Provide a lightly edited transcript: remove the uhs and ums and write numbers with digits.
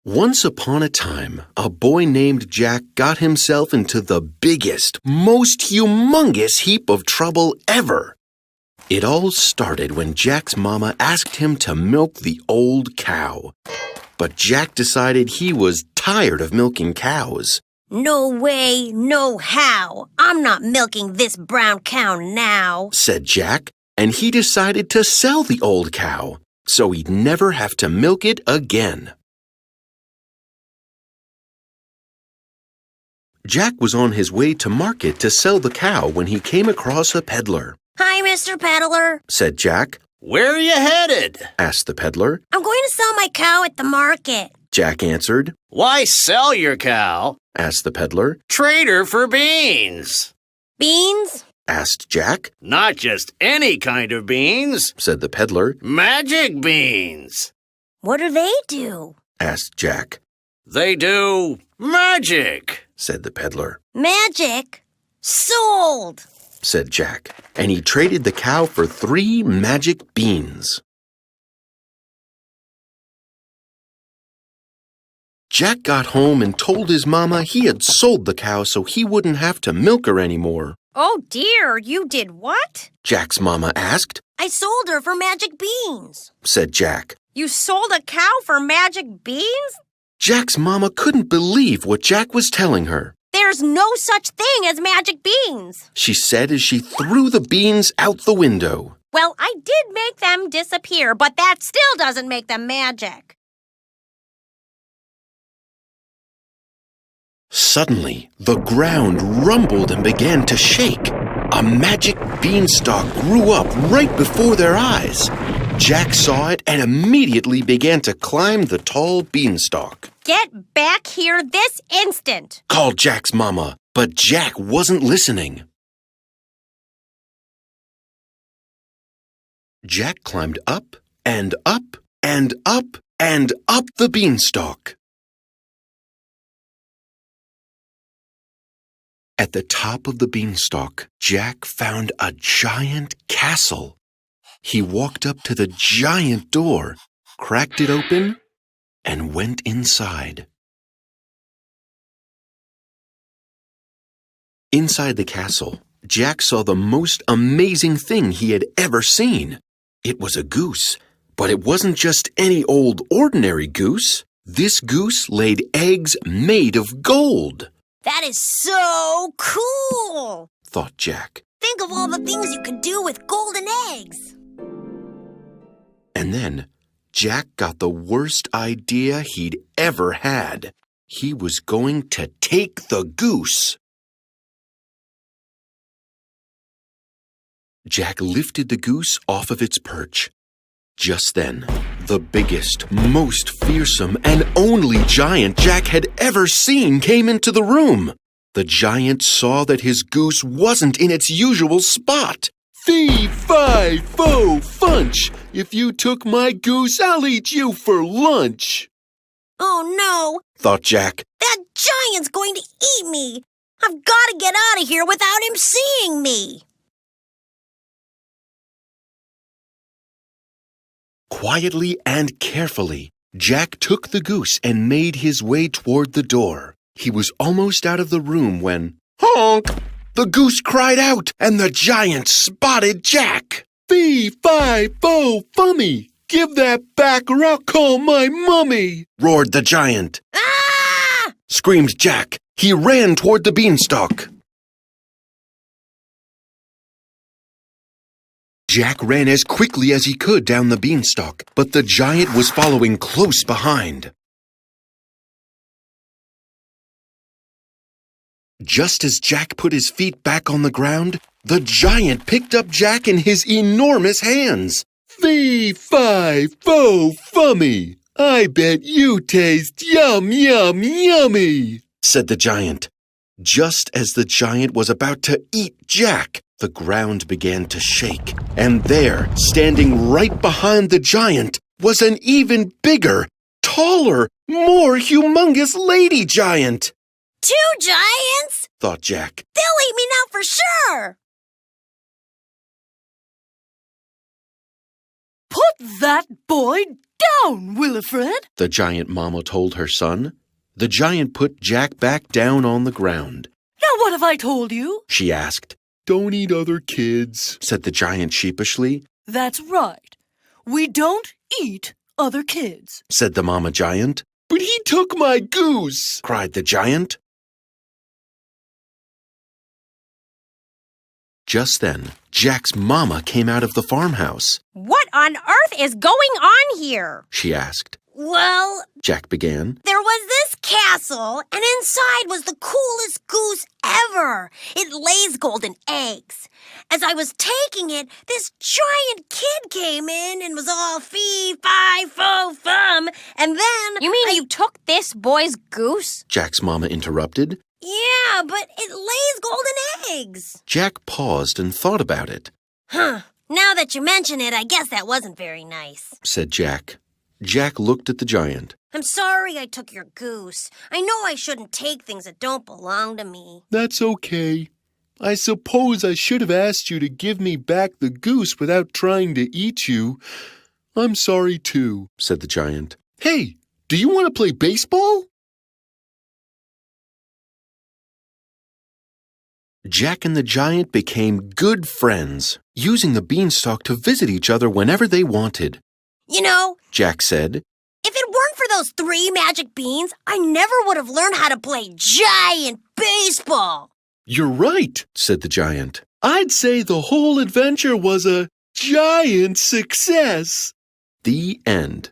Once upon a time, a boy named Jack got himself into the biggest, most humongous heap of trouble ever. It all started when Jack's mama asked him to milk the old cow. But Jack decided he was tired of milking cows. No way, no how. I'm not milking this brown cow now, said Jack, and he decided to sell the old cow, so he'd never have to milk it again. Jack was on his way to market to sell the cow when he came across a peddler. Hi, Mr. Peddler, said Jack. Where are you headed? asked the peddler. I'm going to sell my cow at the market, Jack answered. Why sell your cow? asked the peddler. Trade her for beans. Beans? asked Jack. Not just any kind of beans, said the peddler. Magic beans. What do they do? asked Jack. They do magic, said the peddler. Magic? Sold, said Jack, and he traded the cow for 3 magic beans. Jack got home and told his mama he had sold the cow so he wouldn't have to milk her anymore. Oh dear, you did what? Jack's mama asked. I sold her for magic beans, said Jack. You sold a cow for magic beans? Jack's mama couldn't believe what Jack was telling her. There's no such thing as magic beans, she said as she threw the beans out the window. Well, I did make them disappear, but that still doesn't make them magic. Suddenly, the ground rumbled and began to shake. A magic beanstalk grew up right before their eyes. Jack saw it and immediately began to climb the tall beanstalk. Get back here this instant, called Jack's mama, but Jack wasn't listening. Jack climbed up and up and up and up the beanstalk. At the top of the beanstalk, Jack found a giant castle. He walked up to the giant door, cracked it open, and went inside. Inside the castle, Jack saw the most amazing thing he had ever seen. It was a goose, but it wasn't just any old ordinary goose. This goose laid eggs made of gold. That is so cool, thought Jack. Think of all the things you could do with golden eggs. And then Jack got the worst idea he'd ever had. He was going to take the goose. Jack lifted the goose off of its perch. Just then, the biggest, most fearsome, and only giant Jack had ever seen came into the room. The giant saw that his goose wasn't in its usual spot. Fee, fi, fo, funch! If you took my goose, I'll eat you for lunch. Oh no, thought Jack. That giant's going to eat me. I've got to get out of here without him seeing me. Quietly and carefully, Jack took the goose and made his way toward the door. He was almost out of the room when, honk! The goose cried out, and the giant spotted Jack. Fee, fi, fo, fummy! Give that back or I'll call my mummy! Roared the giant. Ah! Screamed Jack. He ran toward the beanstalk. Jack ran as quickly as he could down the beanstalk, but the giant was following close behind. Just as Jack put his feet back on the ground, the giant picked up Jack in his enormous hands. Fee, fi, fo, fummy! I bet you taste yum, yum, yummy! Said the giant. Just as the giant was about to eat Jack, the ground began to shake, and there, standing right behind the giant, was an even bigger, taller, more humongous lady giant. 2 giants? Thought Jack. They'll eat me now for sure. Put that boy down, Wilfred, the giant mama told her son. The giant put Jack back down on the ground. Now what have I told you? She asked. Don't eat other kids, said the giant sheepishly. That's right. We don't eat other kids, said the mama giant. But he took my goose, cried the giant. Just then, Jack's mama came out of the farmhouse. What on earth is going on here? She asked. Well, Jack began. there was this castle, and inside was the coolest goose ever. It lays golden eggs. As I was taking it, this giant kid came in and was all fee-fi-fo-fum. And then... You mean you took this boy's goose? Jack's mama interrupted. Yeah, but it lays golden eggs. Jack paused and thought about it. Now that you mention it, I guess that wasn't very nice, said Jack. Jack looked at the giant. I'm sorry I took your goose. I know I shouldn't take things that don't belong to me. That's okay. I suppose I should have asked you to give me back the goose without trying to eat you. I'm sorry too, said the giant. Hey, do you want to play baseball? Jack and the giant became good friends, using the beanstalk to visit each other whenever they wanted. You know, Jack said, if it weren't for those 3 magic beans, I never would have learned how to play giant baseball. You're right, said the giant. I'd say the whole adventure was a giant success. The end.